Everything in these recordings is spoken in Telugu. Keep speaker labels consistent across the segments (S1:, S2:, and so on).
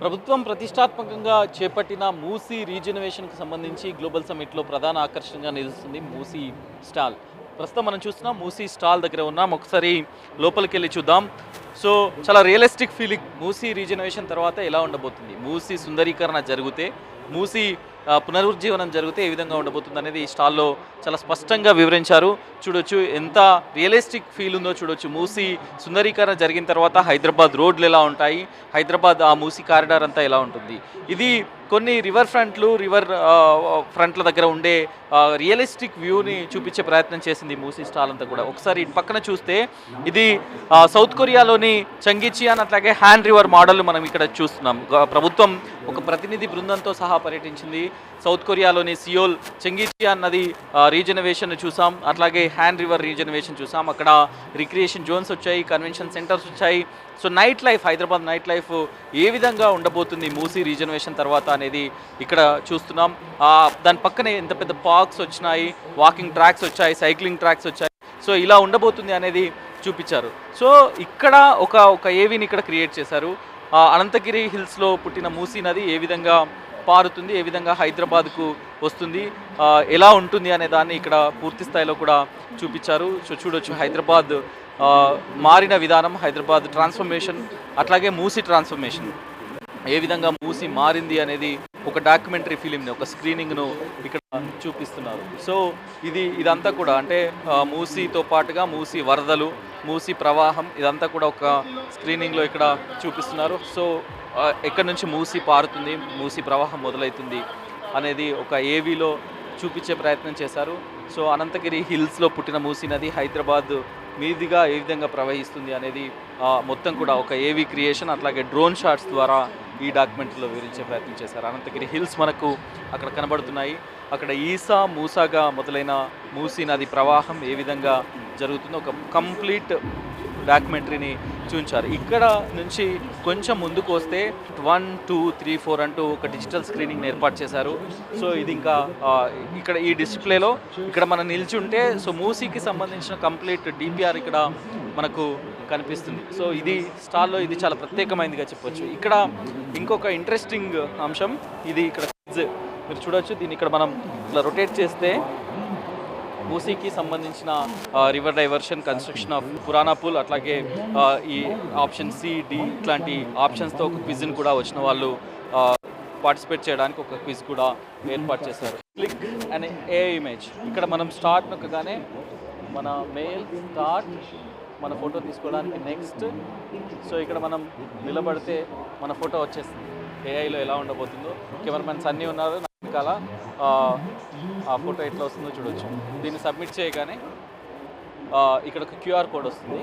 S1: ప్రభుత్వం ప్రతిష్టాత్మకంగా చేపట్టిన మూసీ రీజనరేషన్కి సంబంధించి గ్లోబల్ సమ్మిట్లో ప్రధాన ఆకర్షణగా నిలుస్తుంది మూసీ స్టాల్. ప్రస్తుతం మనం చూస్తున్నాం మూసీ స్టాల్ దగ్గర ఉన్నాం. ఒకసారి లోపలికి వెళ్ళి చూద్దాం. సో చాలా రియలిస్టిక్ ఫీలింగ్ మూసీ రీజనరేషన్ తర్వాత ఎలా ఉండబోతుంది, మూసీ సుందరీకరణ జరిగితే, మూసీ పునరుజ్జీవనం జరిగితే ఏ విధంగా ఉండబోతుంది అనేది ఈ స్టాల్లో చాలా స్పష్టంగా వివరించారు. చూడొచ్చు ఎంత రియలిస్టిక్ ఫీల్ ఉందో చూడొచ్చు. మూసీ సుందరీకరణ జరిగిన తర్వాత హైదరాబాద్ రోడ్లు ఎలా ఉంటాయి, హైదరాబాద్ ఆ మూసీ కారిడార్ అంతా ఎలా ఉంటుంది, ఇది కొన్ని రివర్ ఫ్రంట్ల దగ్గర ఉండే రియలిస్టిక్ వ్యూని చూపించే ప్రయత్నం చేసింది మూసీ స్టాల్ అంతా కూడా. ఒకసారి ఇటు పక్కన చూస్తే ఇది సౌత్ కొరియాలోని చంగిచియాన్ అట్లాగే హ్యాన్ రివర్ మోడల్ మనం ఇక్కడ చూస్తున్నాం. ప్రభుత్వం ఒక ప్రతినిధి బృందంతో సహా పర్యటించింది. సౌత్ కొరియాలోని సియోల్ చంగిచియాన్ నది రీజనరేషన్ చూసాం, అట్లాగే హ్యాన్ రివర్ రీజనరేషన్ చూసాం. అక్కడ రిక్రియేషన్ జోన్స్ వచ్చాయి, కన్వెన్షన్ సెంటర్స్ వచ్చాయి. So night life, Hyderabad night life ఏ విధంగా ఉండబోతుంది మూసీ రీజనరేషన్ తర్వాత అనేది ఇక్కడ చూస్తున్నాం. దాని పక్కనే ఎంత పెద్ద పార్క్స్ వచ్చినాయి, వాకింగ్ ట్రాక్స్ వచ్చాయి, సైక్లింగ్ ట్రాక్స్ వచ్చాయి. సో ఇలా ఉండబోతుంది అనేది చూపించారు. సో ఇక్కడ ఒక ఏవీని ఇక్కడ క్రియేట్ చేశారు. అనంతగిరి హిల్స్లో పుట్టిన మూసీ నది ఏ విధంగా పారుతుంది, ఏ విధంగా హైదరాబాద్కు వస్తుంది, ఎలా ఉంటుంది అనే దాన్ని ఇక్కడ పూర్తి స్థాయిలో కూడా చూపించారు. సో చూడొచ్చు హైదరాబాద్ మారిన విధానం, హైదరాబాద్ ట్రాన్స్ఫర్మేషన్, అట్లాగే మూసీ ట్రాన్స్ఫర్మేషన్ ఏ విధంగా మూసీ మారింది అనేది ఒక డాక్యుమెంటరీ ఫిలింని, ఒక స్క్రీనింగ్ను ఇక్కడ చూపిస్తున్నారు. సో ఇదంతా కూడా అంటే మూసీతో పాటుగా మూసీ వరదలు, మూసీ ప్రవాహం ఇదంతా కూడా ఒక స్క్రీనింగ్లో ఇక్కడ చూపిస్తున్నారు. సో ఎక్కడి నుంచి మూసీ పారుతుంది, మూసీ ప్రవాహం మొదలవుతుంది అనేది ఒక ఏవీలో చూపించే ప్రయత్నం చేశారు. సో అనంతగిరి హిల్స్లో పుట్టిన మూసీ నది హైదరాబాద్ మీదిగా ఏ విధంగా ప్రవహిస్తుంది అనేది మొత్తం కూడా ఒక ఏవీ క్రియేషన్, అట్లాగే డ్రోన్ షాట్స్ ద్వారా ఈ డాక్యుమెంటరీలో వివరించే ప్రయత్నం చేశారు. అనంతగిరి హిల్స్ మనకు అక్కడ కనబడుతున్నాయి. అక్కడ ఈసా మూసాగా మొదలైన మూసీ నది ప్రవాహం ఏ విధంగా జరుగుతుందో ఒక కంప్లీట్ డాక్యుమెంటరీని చూపించారు. ఇక్కడ నుంచి కొంచెం ముందుకు వస్తే 1, 2, 3, 4 అంటూ ఒక డిజిటల్ స్క్రీనింగ్ ఏర్పాటు చేశారు. సో ఇది ఇంకా ఇక్కడ ఈ డిస్ప్లేలో ఇక్కడ మనం నిల్చుంటే సో మూసీకి సంబంధించిన కంప్లీట్ డిపిఆర్ ఇక్కడ మనకు కనిపిస్తుంది. సో ఇది స్టాల్లో ఇది చాలా ప్రత్యేకమైనదిగా చెప్పొచ్చు. ఇక్కడ ఇంకొక ఇంట్రెస్టింగ్ అంశం ఇది ఇక్కడ మీరు చూడొచ్చు. దీన్ని ఇక్కడ మనం ఇట్లా రొటేట్ చేస్తే మూసీకి సంబంధించిన river diversion, construction of Purana pool, అట్లాగే ఈ ఆప్షన్ సి, డి ఇట్లాంటి ఆప్షన్స్తో ఒక క్విజ్ని కూడా వచ్చిన వాళ్ళు పార్టిసిపేట్ చేయడానికి ఒక క్విజ్ కూడా ఏర్పాటు చేశారు. క్లిక్ అనే ఏ ఇమేజ్ ఇక్కడ మనం స్టార్ట్ నొక్కగానే మన మెయిల్ స్టార్ట్, మన ఫోటో తీసుకోవడానికి నెక్స్ట్. సో ఇక్కడ మనం నిలబడితే మన ఫోటో వచ్చేస్తుంది. ఏఐలో ఎలా ఉండబోతుందో కెమెరామెన్స్ అన్నీ ఉన్నారు వెనకాల. ఆ ఫోటో ఎట్లా వస్తుందో చూడొచ్చు. దీన్ని సబ్మిట్ చేయగానే ఇక్కడ ఒక క్యూఆర్ కోడ్ వస్తుంది.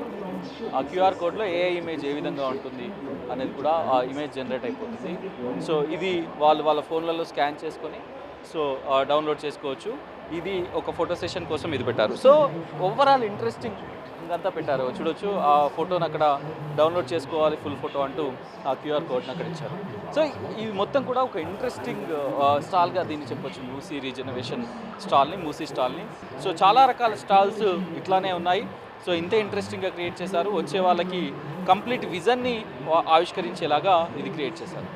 S1: ఆ క్యూఆర్ కోడ్లో ఏ ఇమేజ్ ఏ విధంగా ఉంటుంది అనేది కూడా ఆ ఇమేజ్ జనరేట్ అయిపోతుంది. సో ఇది వాళ్ళ ఫోన్లలో స్కాన్ చేసుకొని సో డౌన్లోడ్ చేసుకోవచ్చు. ఇది ఒక ఫోటో సెషన్ కోసం ఇది పెట్టారు. సో ఓవరాల్ ఇంట్రెస్టింగ్ అంతా పెట్టారు. చూడొచ్చు ఆ ఫోటోని అక్కడ డౌన్లోడ్ చేసుకోవాలి ఫుల్ ఫోటో అంటూ ఆ క్యూఆర్ కోడ్ని అక్కడ ఇచ్చారు. సో ఇది మొత్తం కూడా ఒక ఇంట్రెస్టింగ్ స్టాల్గా దీన్ని చెప్పొచ్చు, మూసీ రీజనరేషన్ స్టాల్ని, మూసీ స్టాల్ని. సో చాలా రకాల స్టాల్స్ ఇట్లానే ఉన్నాయి. సో ఇంతే ఇంట్రెస్టింగ్గా క్రియేట్ చేశారు. వచ్చే వాళ్ళకి కంప్లీట్ విజన్ని ఆవిష్కరించేలాగా ఇది క్రియేట్ చేశారు.